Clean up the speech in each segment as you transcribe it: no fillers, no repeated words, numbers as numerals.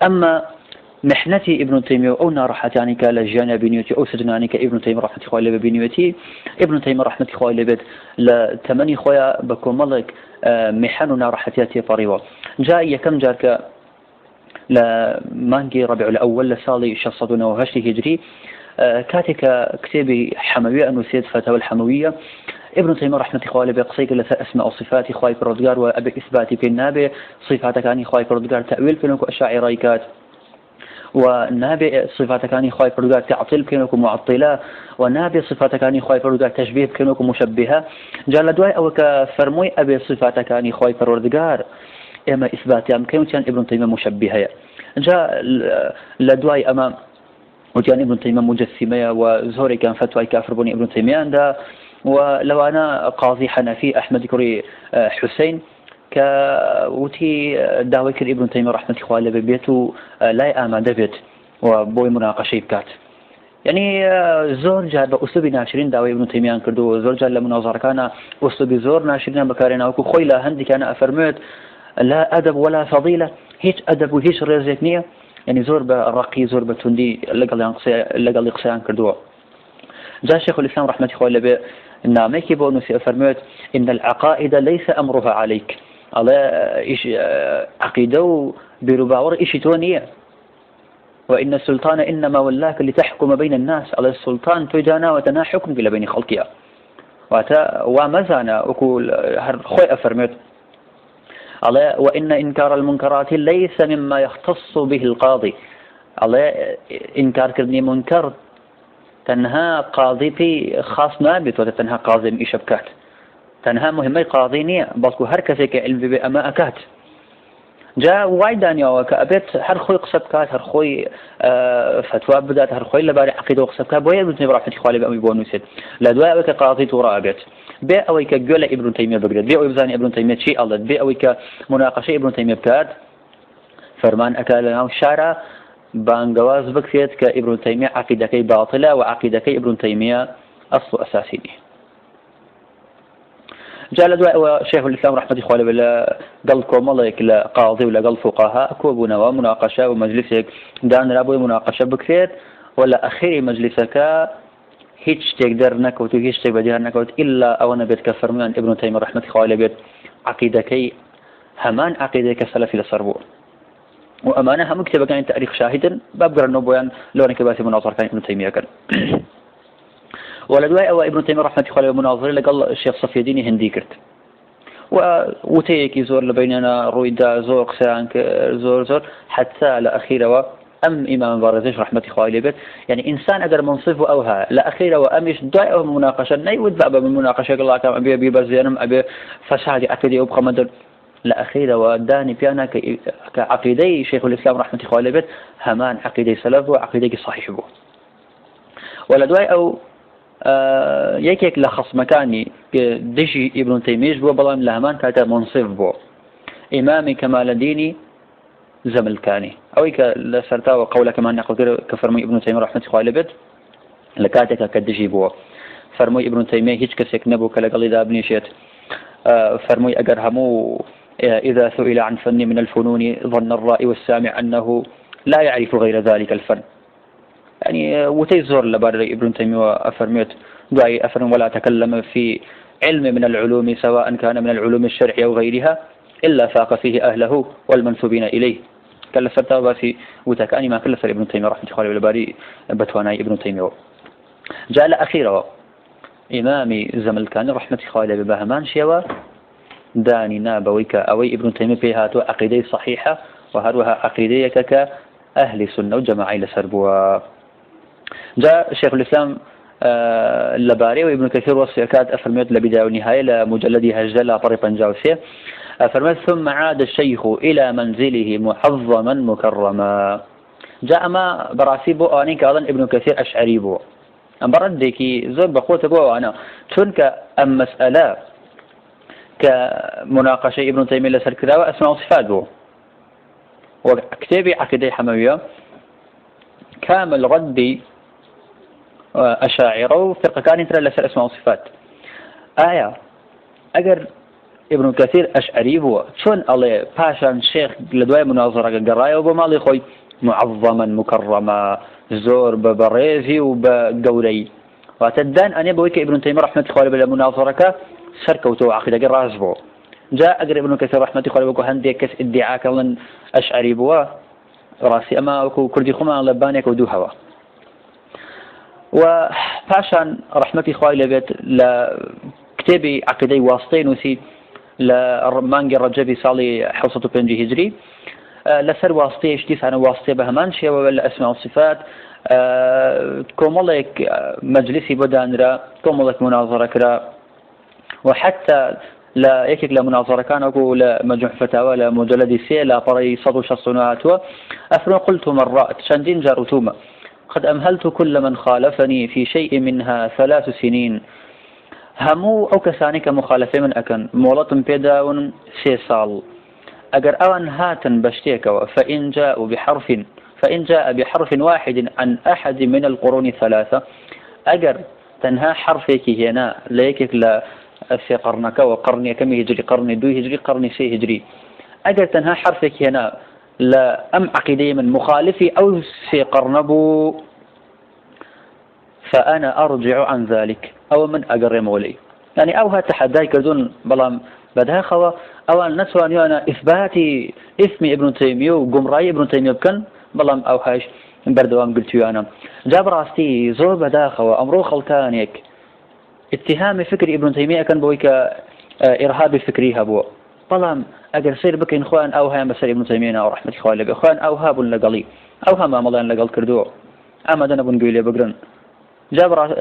أما محنتي ابن تيمية أو نارحت يعني كالجانا بنيوتي أو سجناني كابن تيمية رحمة الله عليه بنيوتي ابن تيمية رحمة الله عليه بيت لتمني خويا بكملك محن نارحتياتي فريوا جاء يكم جارك لمانجي ربيع الأول لسالي 608 هجري كاتك كتابي حموية أنه سيد فتاوى الحموية ابن تيمية رحمة الله عليه بقصيك لسا أسماء وصفات خواي فرودقار وأبي إثباتي في النابي صفاتك عني خواي فرودقار تأويل فينك أشاعريكات ونابع صفاتك عني خواي فرودقار تعطيل بكينك معطلة ونابع صفاتك عني خواي فرودقار تشبيه بكينك مشبهة جال دواي أو كفرموي أبي صفاتك عني خواي فرودقار إما إثباتي أم كيوتيان ابن تيمية مشبهة جاء لدواي أمام وتيان ابن تيمية مجسمة وزهوري كان فتوى كافر بني ابن تيمية ده ولو أنا قاضي حنفي أحمد كري حسين كوتي داويكر ابن تيمية رحمة الله عليه ببيته لا يأمن دبيت وبوي مناقشة بكات يعني زور جار بأسلوب ناشرين داوي ابن تيمية كردو زور جار لمناظرة كان أسلوب زور ناشرين بكارنا وكو خويلا هندي كان أفرمت لا أدب ولا فضيلة هيج أدب وهيج رزقنية يعني زور بالرقي زور بالتندي لقل يقصيان كردو جاء شيخ الإسلام رحمة الله عليه نامك بونس أفرمت إن العقائد ليس أمرها عليك على إيش عقيدة برباور إيش تونية وإن السلطان إنما ولاك لتحكم بين الناس على السلطان تجانا وتنا حكم بلا بين خلقها ومزانا أقول خوي أفرمت على وإن إنكار المنكرات ليس مما يختص به القاضي على إنكار كرني منكر تنها قاضي في خاص نابت وتنها قاضي من إشبكات تنها مهمة قاضينية بلكو هركسك علم بأما أكات جاء وايدان يا كأبيت هر خوي قصبكات هر خوي فتوى بدات هر خوي لباري عقيدة وقصبكات بويا ابن تيمية رحمة الله عليه بأمي بونوسيد لا دواء أويك قاضي تورابت بي أويك جولة ابن تيمية بقدر بي أوي بزاني ابن تيمية شيء الله بي أويك مناقشة ابن تيمية بكات فرمان أكالنا الشارع بانجواز بكثيت كابن تيمية عقيدة كي باطلة وعقيدة كي ابن تيمية أصل أساسي جاء لدواء شيخ الإسلام رحمة الله عليه بلا قال كومالك لا قاضي ولا قال فقهاء كوبنا ومناقشة ومجلسك دان رابوي مناقشة بكثير ولا أخير مجلسك هيج تقدر نكوت وهيج تقدر نكوت إلا أو أنا بيتكفر من ابن تيمية رحمة الله عليه بيت عقيدة كي همان عقيدة كسلفي للصربور وأمانة هم كتب كان تاريخ شاهدا بابقر النبويان لون كباسي مناظر كان ابن تيمية كان ولدواء أو ابن تيمية رحمة الله عليه مناظر لقال الشيخ صفي الدين هندي كرت وتيك يزور لبيننا رويدا زور قسان زور حتى لأخيرا أم إمام بارزيش رحمة الله عليه بيت يعني إنسان أقدر منصفه أوها لأخيرا وأمش دائما مناقشة نيود بابا من مناقشة الله كان أبي بزينم أبي فساد أكدي أبقى مدر لأخيرا وداني بيانا كعقيدي شيخ الإسلام رحمة الله عليه بيت همان عقيدي سلف وعقيدي صحيح بو ولدواء أو يكيك لخص مكاني دشي ابن تيمية بو بلام لهمان كاتا منصف بو إمامي كمال الديني زملكاني أو لسرتا وقوله كمان نقول كفرمي ابن تيمية رحمة الله عليه بيت لكاتك كدشي بو فرمي ابن تيمية هيج كسيك نبو كالقال إذا ابنيشيت فرمي أجرهمو إذا سئل عن فن من الفنون ظن الرائي والسامع أنه لا يعرف غير ذلك الفن يعني وتيزور لبار ابن تيمية وأفرميت دعي أفرم ولا تكلم في علم من العلوم سواء كان من العلوم الشرعية أو غيرها إلا فاق فيه أهله والمنسوبين إليه كلف التوباسي وتكاني ما كلف ابن تيمية رحمة الله عليه والباري بتواناي ابن تيمية جاء أخيرا إمامي زملكاني رحمة الله عليه ببهمان شيوا داني نابويك أوي ابن تيمية فيها عقيدة صحيحة وهروها عقيدة كأهل سنة وجماعة لسربوا جاء شيخ الإسلام اللباري وابن كثير وصيكات أفرميت لبداية ونهاية لمجلدها جل طريقا جاوسية أفرميت ثم عاد الشيخ إلى منزله محظما مكرما جاء ما براسيبه أني كأيضا ابن كثير أشعري بو أم بردكي زور بقوة بو أنا تنك أم مسألة كمناقشة ابن تيمية لسر كذا وأسماء صفات بو وكتابي عقيدة حموية كامل ردي أشاعرة وفرقة كان ترى لسر أسماء وصفات آية أجر ابن كثير أشعري بو شون الله باشان شيخ لدواء مناظرة قراية وبمالي خوي معظما مكرما زور ببريزي وبقوري وتدان أن يبويك ابن تيمية رحمة الله عليه بالمناظرة سركوتو عقيدة قراز بو جاء أقرب ابن كثير رحمة الله عليه وهندي كس ادعاء كلن أشعري بو راسي أما كردي خما لبانيك ودو هوا وباشان رحمة الله عليه لكتابي عقيدة واسطين وسي لمانجي الرجبي صالي حوصة بنجي هجري لسر واسطة اشتيس عن واسطة بهمان شيء ولا أسماء والصفات كوملك مجلسي بدان را كوملك مناظرة كرا وحتى لا يكك لمناظرة كان أقول مجموع فتاوى لمجلد سي لا طري صدو شخصنات أفرن قلت مرات شندين جارتوما قد أمهلت كل من خالفني في شيء منها 3 سنين همو أو كسانك مخالفة من أكن مولط بيداون 3 سال أجر أوان هاتن بشتيك فإن جاء بحرف واحد عن أحد من القرون 3 أجر تنها حرفك هنا ليكك لا في قرنك وقرني كم هجري قرني 2 هجري قرني 3 هجري أجر تنها حرفك هنا لا أم عقيدة من مخالفي أو في قرنبو فأنا أرجع عن ذلك أو من أجر مولي يعني أو هتحداي كردون بلام بدها خوا أو أن نسواني أنا إثباتي اسم ابن تيمية وجمراي ابن تيمية بكن بلام أو هاش بردوام قلت أنا جاب راستي زور بدها خوا أمرو خلتانيك اتهام فكري ابن تيمية كان بويك إرهابي فكري هبو بلام أجر سير بكين خوان أو هاي مسير ابن تيمية أو رحمة الله خوان أو هاب لقلي أو هما ملان لقل كردو أما دنا بنقول بقرن جابر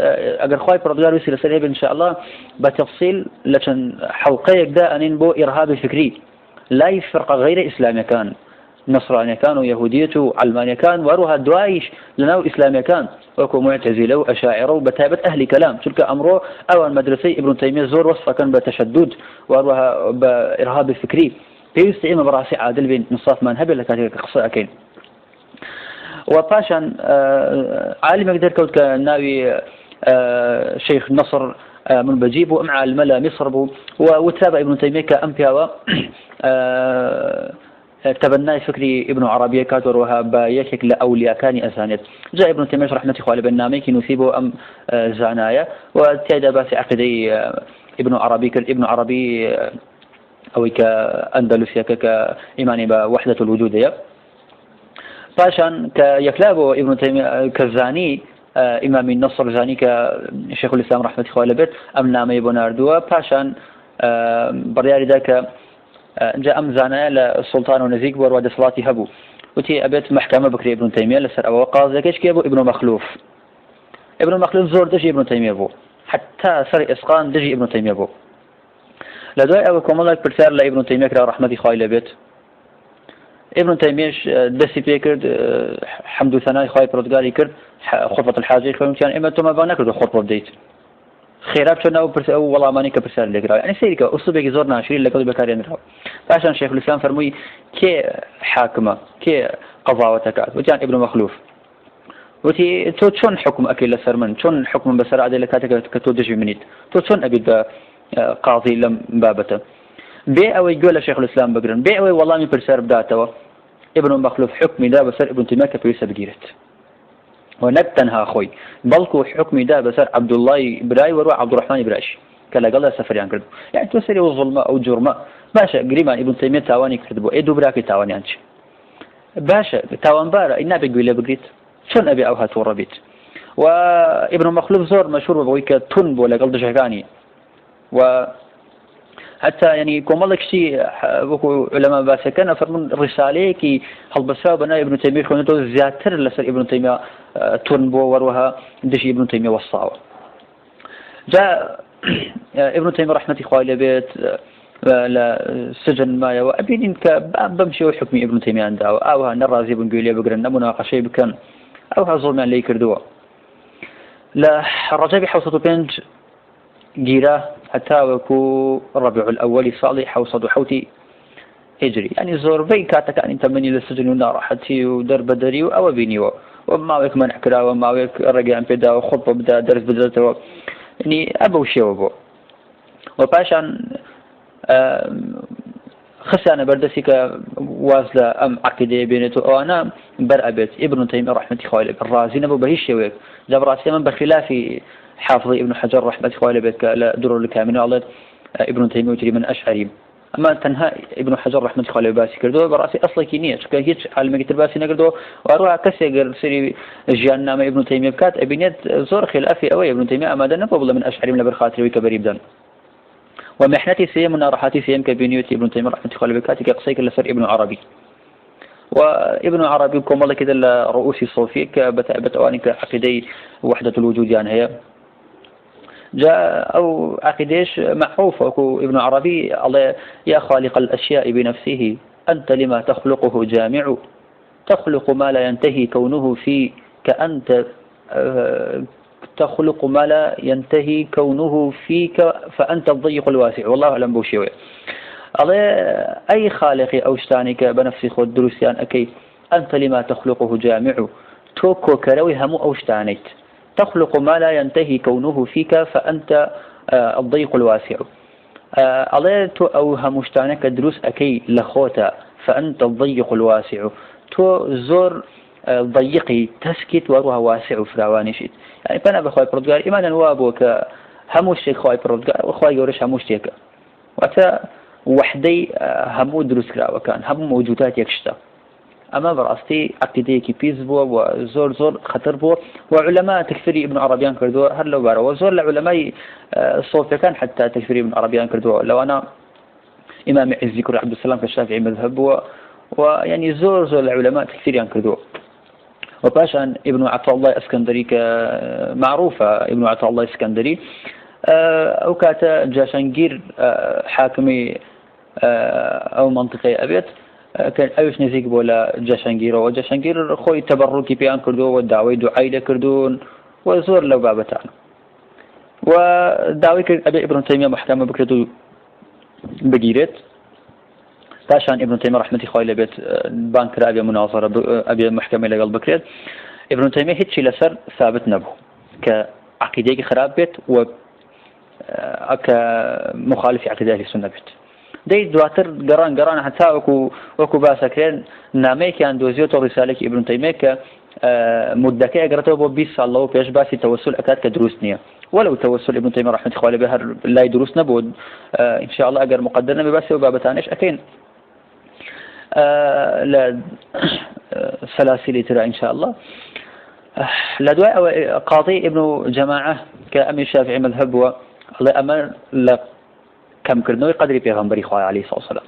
أجر خواي برضوار وسيلة سريع إن شاء الله بتفصيل لكن حلقيك ده أنين بو إرهابي فكري لا يفرق غير إسلامي كان نصراني كان ويهودية علماني كان وروها دوايش لناو إسلامي كان وكو معتزلة وأشاعرة وبتابة أهل كلام تلك أمره أو المدرسي ابن تيمية زور وصفة كان بتشدد وروها بإرهاب فكري بيستعيم براسي عادل بين نصاف منهب لكاتيك قصة أكين وباشان عالم يقدر كوت كناوي شيخ نصر من بجيب ومع الملا مصر بو وتابع ابن تيمية كأنبياء تبنى فكري ابن عربية كاتور وهاب يشك لأولياء كان أسانيد جاء ابن تيمية رحمة الله عليه بالنامي كي نثيبه أم زعنايا وتيدا باس عقدي ابن عربي أو كأندلسيا كإيماني بوحدة الوجود باشان كيكلابه ابن تيمية كزاني إمام النصر زاني كشيخ الإسلام رحمة الله عليه أم نامي بناردوا باشان برياري ذاك جاء أم زانايا للسلطان ونزيق ورواد صلاتي هبو وتي أبيت محكمة بكري ابن تيمية لسر أو قاضي ذاكيش كيبو ابن مخلوف زور دجي ابن تيمية بو حتى سر إسقان دجي ابن تيمية بو لدواء أبو كمال برسال لابن تيمية رحمة الله عليه ابن تيمية دسي بيكرد حمد ثناء خاي برودغاري كرد خطبة الحاجة خلهم كان إما توما بانا كرد خطبة بديت خيرات شنا أو والله ماني كبرسال لقرا يعني سيرك أسلوبك زورنا شيء اللي قبل بكاري نراه فعشان شيخ الإسلام فرمي كي حاكمة كي قضاء وتكات وتيان ابن مخلوف وتي تو شون حكم أكيد لسرمن شون حكم بسرعة لكاتك كتودج منيت تو شون أبيد قاضي لم بابته بيع أو يقول شيخ الإسلام بقرن بيع أو والله من برسال بداته ابن مخلوف حكمي ده بسر ابن تيمية كبيسة بقيرت ونبتنها أخوي بلكو حكمي ده بسر عبد الله براي وروى عبد الرحمن براش كلا قال سفر يعني كردو يعني توسري وظلمة أو جرمة باشا قريبا ابن تيمية تاواني كردبو إيدو براكي تاواني عنش باشا تاوان بارا إنا بيقول لي بقريت شون أبي أوها توربيت وابن مخلوف زور مشهور بويك تنب ولا قلد شهقاني و حتى يعني كمالك شيء بكو علماء باسكنا فرمون رسالة كي هل بسوا بنا ابن تيمية خونته زياتر لسر ابن تيمية تنبو وروها دشي ابن تيمية والصاوة جاء ابن تيمية رحمة الله عليه بيت لسجن ما يوا أبين بمشي وحكمي ابن تيمية عنده أو نرازي بنقولي بقرن مناقشة بكن أو ظلم اللي كردوا لا الرجابي حوصة بنج جيرة حتى وكو الربيع الأول صالح حوصد حوتي هجري يعني زور بي كاتك أن تمني للسجن ونار حتى ودر بدري أو بيني وما ويك منع كرا وما ويك رجع بدا وخطبة بدا درس بدرته يعني أبو شيء وبو وباشان خسانة بردسي كوازلة أم عقيدة بينته أو أنا برأبت ابن تيمية رحمة الله الرازي نبو بهيش شويك جاب راسي من بخلاف حافظ ابن حجر رحمة الله بك لا درر الكامنة الله ابن تيمية وجري من أشعري أما تنها ابن حجر رحمة الله باسي كردو براسي أصلا كينية شكا هيك على كتر باسي نقدو وأروح كسر سري جيان نام ابن تيمية بكات ابنيت زور خلافي أوي ابن تيمية أما دنا فضل من أشعري من برخاتي وكبريب دن ومحنتي سيم ونارحاتي سيم كبنيوتي ابن تيمية رحمة الله بكاتي كقصيك لسر ابن عربي وابن عربي كم الله كذا رؤوسي الصوفي بتأواني كعقيدي وحدة الوجود يعني هي جاء أو عقيديش معروف أكو ابن عربي الله يا خالق الأشياء بنفسه أنت لما تخلقه جامع تخلق ما لا ينتهي كونه في كأنت تخلق ما لا ينتهي كونه فيك فأنت الضيق الواسع والله أعلم بوشيوي الله أي خالق أو شتانك بنفسي خود دروسيان أكي أنت لما تخلقه جامع توكو كروي همو أو شتانيت تخلق ما لا ينتهي كونه فيك فأنت الضيق الواسع الله تو أو همشتانك دروس أكي لخوتا فأنت الضيق الواسع تو زور ضيقي تسكت وروها واسع فراوانشيت يعني فأنا بخواي بردقار إيمانا وابوك هموشتك خواي بردقار وخواي يورش هموشتك وأتا وحدي همو دروس كراوة كان همو موجودات يكشتا أما برأستي عقيديكي بيز بو وزور زور خطر بو وعلماء تكفيري ابن عربيان كردو هر لو بارا وزور لعلماء الصوفي كان حتى تكفيري ابن عربيان كردو لو أنا إمام عزي كر عبد السلام كالشافعي مذهب ويعني زور العلماء تكفيريان كردو وباشا ابن عطاء الله اسكندري معروفة ابن عطاء الله اسكندري أو كاتا جاشنجير حاكمي أو منطقة أبيت كان أيش نزيق بولا جاشنجير وجاشنجير خوي تبركي بيان كردو والدعوي دعاية كردون وزور لو بابتان ودعوي أبي ابن تيمية محكمة بكردو بجيرت تاشان ابن تيمية رحمة الله بيت بانكر أبي مناظرة أبي محكمة لقل بكريت ابن تيمية هيك شيء لسر ثابت نبو كعقيدة خراب بيت و كمخالف عقيدة أهل السنة بيت دي دواتر قران حتى وكو باسكرين نامي كان دوزيوتو رسالة ابن تيمية مدكي أقرأته بو 20 سال الله بيش باسي توسل أكاد كدروسنية ولو توسل ابن تيمية رحمة الله بهر لا يدروسنا بود إن شاء الله أقر مقدرنا بباسي وبابتانيش أكين لا سلاسل ترى إن شاء الله لدواء قاضي ابن جماعة كأمير الشافعي مذهب الله أمر كم كرنوي قدري بيغمبري خواه عليه الصلاة والسلام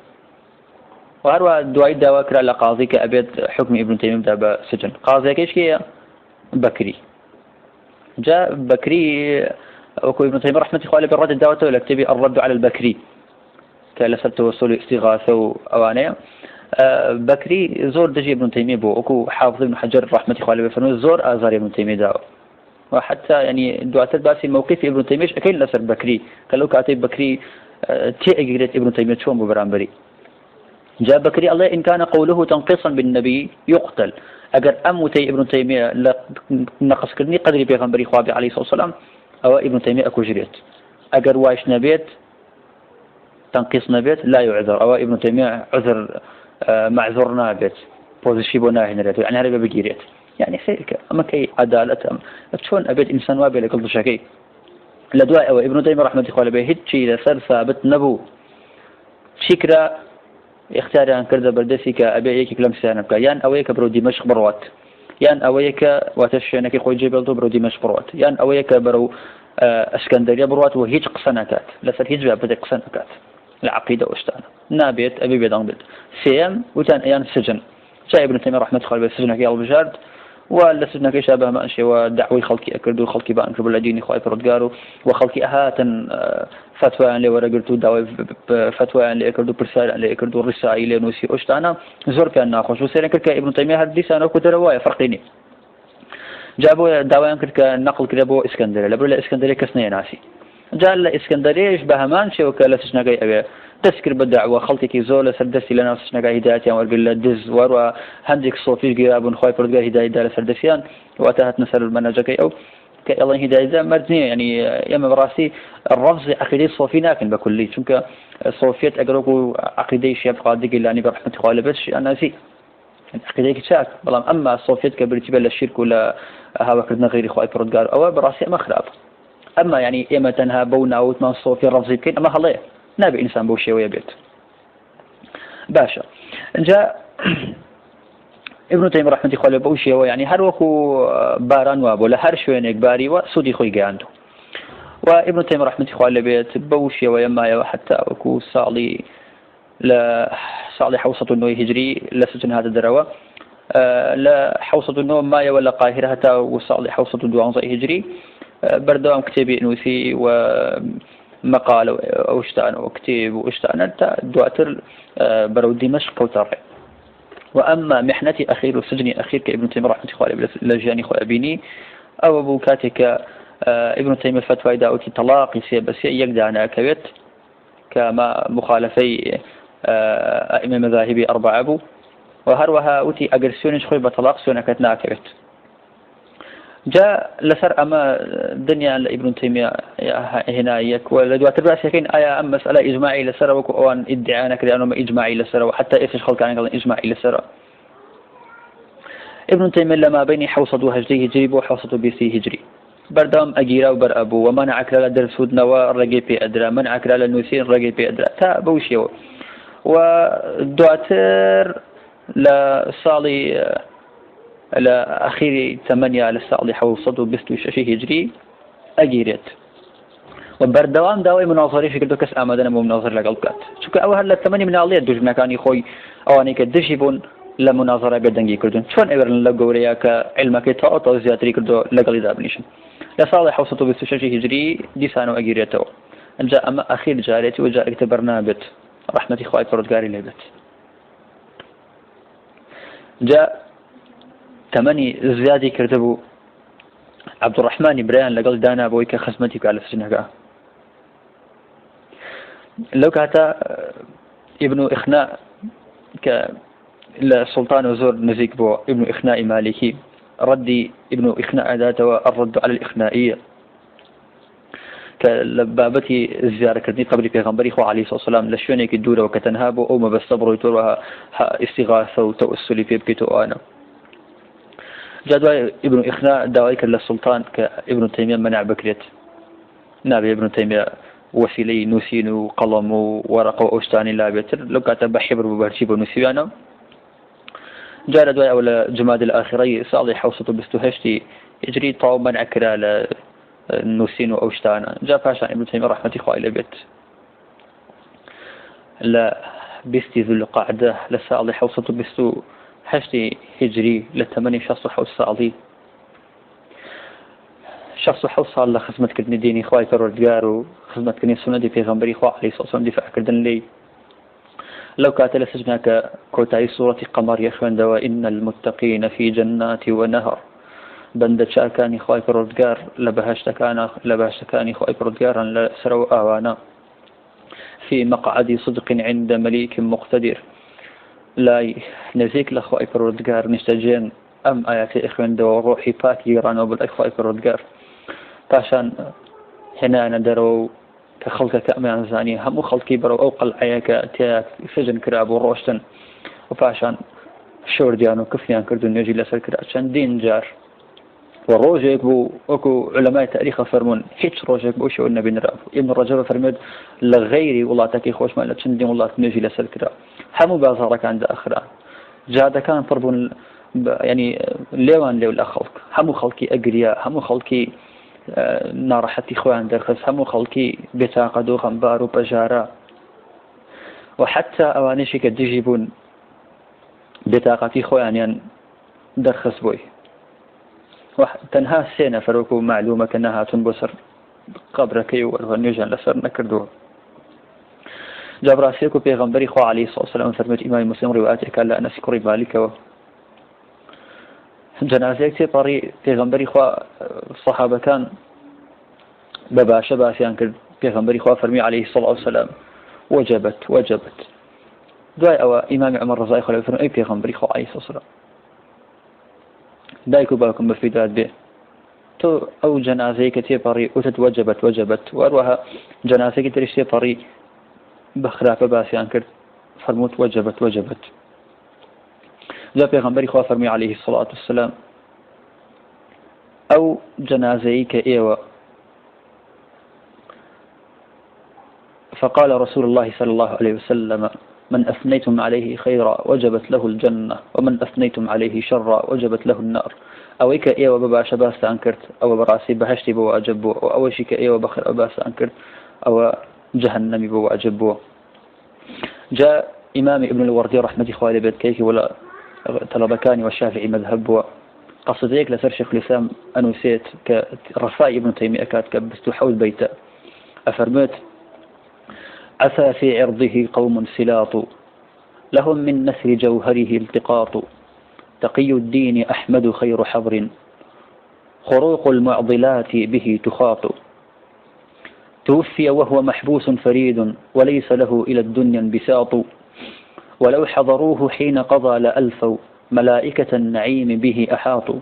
وهروا دواء دواء كرا لقاضي كأبيت حكم ابن تيمية بدا سجن قاضي كيش كي بكري جاء بكري وكو ابن تيمية رحمة الله بالرد الدواء لكتبي الرد على البكري كالسل توصل استغاثة وأوانية بكري زور دجي ابن تيمية بو أكو حافظ ابن حجر رحمة الله بفرمي زور آزار ابن تيمية داو وحتى يعني دعاة الباسي موقف ابن تيمية أكيد لسر بكري قالوا كاتب بكري تيجرت ابن تيمية شون ببرامبري جاء بكري الله إن كان قوله تنقصا بالنبي يقتل أجر أموتي ابن تيمية نقص كرني قدري بيغمبري خوابي عليه الصلاة والسلام أو ابن تيمية أكو جريت أجر وايش نبيت تنقيص نبيت لا يعذر أو ابن تيمية عذر معذور نابت بوزيشيبو ناهي يعني هذا بجيريت يعني خيرك أما كي عدالة شون أبيت إنسان وابي لكل شيء لدواء أو ابن تيمية رحمة الله عليه هيتشي لسر ثابت نبو شكرا اختيار عن كرده بردسك أبي أيك كلام سيانك يان أويك برو دمشق بروات يان أويك واتشينك خوي جبلتو برو دمشق بروات يان أويك برو اسكندرية بروات وهيج قصنكات لسر هيج بابد قصنكات العقيدة واشتانا نابت أبي بيدان بيت سيام وتان أيام السجن جاء ابن تيمية رحمة الله السجن كي البجارد ولا سجن كي شابه ما أنشي ودعوي خلقي أكردو خلقي بان كربل الدين خايف ردقارو وخلقي أهاتا فتوى عن لي ورقرتو دعوي فتوى عن لي أكردو برسال عن لي أكردو الرسائل نوسي واشتانا زور كان ناخوش وسيرا كركا ابن تيمية هديس أنا كنت رواية فرقيني جابوا دعوان كركا نقل كربو اسكندرية لبرو اسكندرية كسنية ناسي جاء الإسكندرية يشبه مانشي وكلا سجناقي أبي تذكر بالدعوة خلطك زولة سردسي لنا سجناقي هدايتيان ورقل دز وروا هندك صوفيش قراب خواي بردقار هداية دالة سردسيان واتهت نسر المناجكي أو كأيضا هداية مرزنية يعني يما براسي الرفض عقيدة الصوفية لكن بكلي شنك الصوفيات أقرأوا عقيدة شيء قادق اللي يعني برحمة خالي بس أنا زي عقيدة كتشاك بلام أما الصوفيات كبرتي بلا الشرك ولا هوا كردنا غير إخوة برودقار أو براسي ما خراب أما يعني إما تنها بونا أو تمان الصوفي الرفض يمكن أما خليه نبي إنسان بوشي ويبيت باشا جاء ابن تيمية رحمة الله بوشي ويعني هر وكو باران وابو لهر شوينك باري وسودي خوي عنده وابن تيمية رحمة الله بيت بوشي ويما حتى وكو صالي صالي حوصة النوي هجري لسجن هذا الدروة لا حوصة النوم مايا ولا قاهرة حتى وصالي حوصة الدوانزة هجري بردوام كتابي نوثي ومقال واشتان وكتاب واشتان دواتر برو دمشق وترى وأما محنتي أخير وسجني أخير كابن تيمية رحمة الله لجاني خو أبيني أو أبو كاتك ابن تيمية فتوى داوتي طلاق بس يقدع أنا كبت كما مخالفي أئمة مذاهبي أربعة أبو وهروها أوتي أجرسيون شخوي بطلاق سونا كتنا كبت جاء لسر أما الدنيا لابن تيمية هنا يك ولدوات الرأس يكين آية أما مسألة إجماعي لسر وكوان ادعانا كده أنهم إجماعي لسر وحتى إيش خلق عن إجماعي لسر ابن تيمية لما بيني حوصة هجري هجري وحوصة بيسي هجري بردام أجيرا وبر أبو ومنعك لا درسود نوا رجي بي أدرى منعك لا نوسين رجي بي أدرى تا بوشيو ودواتر لصالي لأخير 8 للساعة حوصة بستو شيء هجري أجيرت وبردوام داوي مناظري في كل كاس أمدنا مو مناظر لقلقات شو كأول هلا 8 من عليه دوج مكان يخوي أواني كدشيبون لمناظرة بدنجي كردون شون إبرن لقوريا كعلمك تأطو زيادري كردو لقلي دابنيشن لصالح حوصة بستو شيء هجري دي سانو أجيرته جاء أما أخير جاريتي وجاء اكتبرنا بيت رحمة إخوائي فرودقاري لبيت جاء 8 زيادة كرتبو عبد الرحمن بريان لقل دانا بويك خزمتك على سجنها لو كاتا ابن إخناء السلطان وزور نزيك بو ابن إخناء مالكي ردي ابن إخناء ذاته الرد على الإخنائية كلبابتي الزيارة كردني قبل بيغمبري خو عليه الصلاة والسلام لشونيك الدولة وكتنهابو أو ما بالصبر ويتورها استغاثة وتوسلي في بكيتو أنا جدوى ابن إخناء دوايك للسلطان كابن تيمية منع بكريت نابي ابن تيمية وسيلي نوسين وقلم وورق وأشتاني لا بيتر لو كاتب حبر وبرشيب ونسيانا جاء دواي أول جماد الآخري صالح حوصة بستهشتي يجري طاو منع كرا لنوسين وأشتانا جاء فاشان ابن تيمية رحمة إخوة إلى بيت لا بستي ذو القاعدة لصالح حوصة بستو حشتي هجري للثمانية شخص حوصة عظيم شخص حوصة الله خدمة كردني ديني خواي فرودقار وخدمة كردني سنة دي في غنبري خوا عليه الصلاة والسلام دفاع كردن لي لو كاتل سجناك كوتاي سورة قمر يخوان دوا إن المتقين في جنات ونهر بند شاكاني خواي فرودقار لبهشتكاني خواي فرودقارا لسروا آوانا في مقعد صدق عند مليك مقتدر لا نزيك لأخوة فرودقار نستجين أم آيات إخوان دو روحي باكي رانو بالأخوة فرودقار فاشان هنا ندرو كخلق كأمان زاني هم خلقي برو أو قلعي كأتياك سجن كراب وروشتن وفاشان شور ديانو كفيان كردون يجي لسر كراب عشان دين جار وروجك بو أكو علماء تاريخ فرمون هيش روجك بو شو النبي نراب ابن الرجل فرمد لغيري والله تاكي خوش ما لتشندين والله تنجي لسر كراب همو بازارك عند أخرى جاده كان فربون يعني ليوان ليو الأخلق همو خلقي أقرياء همو خلقي نارحتي خوان درخص همو خلقي بتاقة دو غنبار وبجارة وحتى أوانيشي كدجيبون بتاقتي خوان درخص بوي تنها سينا فروكو معلومة كأنها تنبسر قبرك ونجان لسر نكردو جابراسيكو بيغمبري خو عليه الصلاة والسلام فرمت إمام مسلم رواياتك لا أنا سكري بالك جنازيك طريق بيغمبري خو الصحابة كان بباشا باسيان كرد بيغمبري خو فرمي عليه الصلاة والسلام وجبت دعاء أو إمام عمر رضي الله عنه أي بيغمبري خو عليه الصلاة والسلام دايكو بالكم بفيدات به تو أو جنازة كتير وتتوجبت وجبت وأروها جنازة كتير بري بخلاف باسيان كرت فرموت وجبت جاء پیغمبر خدا فرمي عليه الصلاة والسلام أو جنازة كإيوة فقال رسول الله صلى الله عليه وسلم من أثنيتم عليه خيرا وجبت له الجنة ومن أثنيتم عليه شرا وجبت له النار أو إيك إيوة بباش باس أنكرت أو براسي بهشتي بو أجبو أو شيك إيوة بخر باس أنكرت أو جهنمي بو أجبو. جاء إمام ابن الوردي رحمة خوالي بيت كيكي ولا طلبكاني والشافعي مذهب قصد هيك لسر شيخ الإسلام أنو سيت كرفاء ابن تيمية كات كبستو حول بيت أفرمت عسى في عرضه قوم سلاط لهم من نثر جوهره التقاط تقي الدين أحمد خير حبر خروق المعضلات به تخاط توفي وهو محبوس فريد وليس له إلى الدنيا انبساط ولو حضروه حين قضى لألفوا ملائكة النعيم به أحاطوا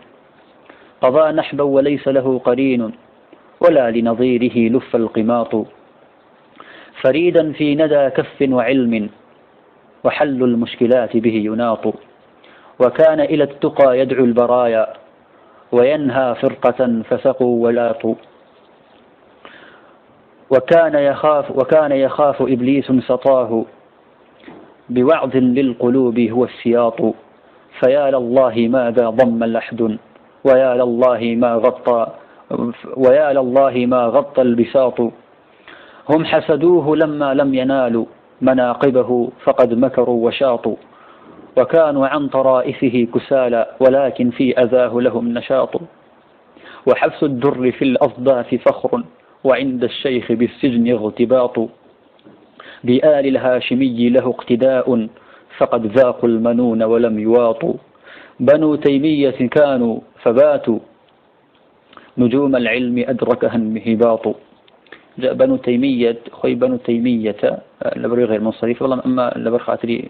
قضى نحبا وليس له قرين ولا لنظيره لف القماط فريدا في ندى كف وعلم وحل المشكلات به يناط وكان إلى التقى يدعو البرايا وينهى فرقة فسقوا ولاطوا وكان يخاف إبليس سطاه بوعظ للقلوب هو السياط فيا لله ماذا ضم لحد ويا لله ما غطى البساط هم حسدوه لما لم ينالوا مناقبه فقد مكروا وشاطوا وكانوا عن طرائفه كسالى ولكن في أذاه لهم نشاط وحبس الدر في الأصداف فخر وعند الشيخ بالسجن اغتباط بآل الهاشمي له اقتداء فقد ذاقوا المنون ولم يواطوا بنو تيمية كانوا فباتوا نجوم العلم أدركها الهباط. جاء بنو تيمية خوي بنو تيمية لبري غير منصرف والله أما لبر خاطري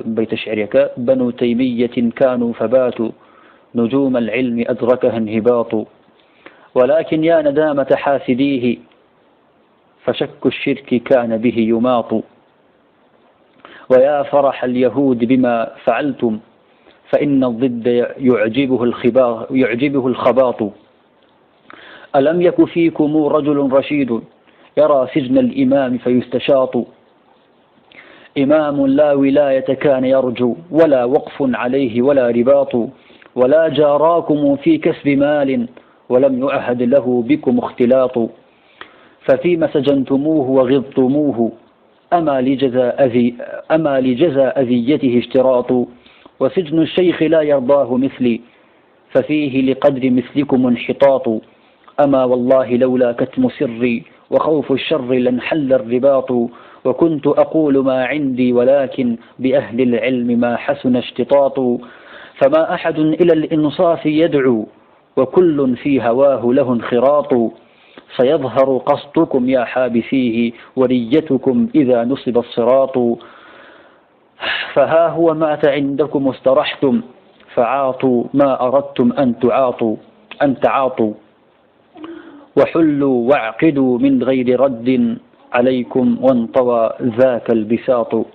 بيت شعرك بنو تيمية كانوا فباتوا نجوم العلم أدركها انهباط ولكن يا ندامة حاسديه فشك الشرك كان به يماط ويا فرح اليهود بما فعلتم فإن الضد يعجبه الخباط ألم يك فيكم رجل رشيد يرى سجن الإمام فيستشاط إمام لا ولاية كان يرجو ولا وقف عليه ولا رباط ولا جاراكم في كسب مال ولم يعهد له بكم اختلاط ففيما سجنتموه وغضتموه أما لجزاء أذيته اشتراط وسجن الشيخ لا يرضاه مثلي ففيه لقدر مثلكم انحطاط أما والله لولا كتم سري وخوف الشر لانحل الرباط وكنت أقول ما عندي ولكن بأهل العلم ما حسن اشتطاط فما أحد إلى الإنصاف يدعو وكل في هواه له انخراط سيظهر قصدكم يا حابسيه ونيتكم إذا نصب الصراط فها هو مات عندكم استرحتم فعاطوا ما أردتم أن تعاطوا وحلوا واعقدوا من غير رد عليكم وانطوى ذاك البساط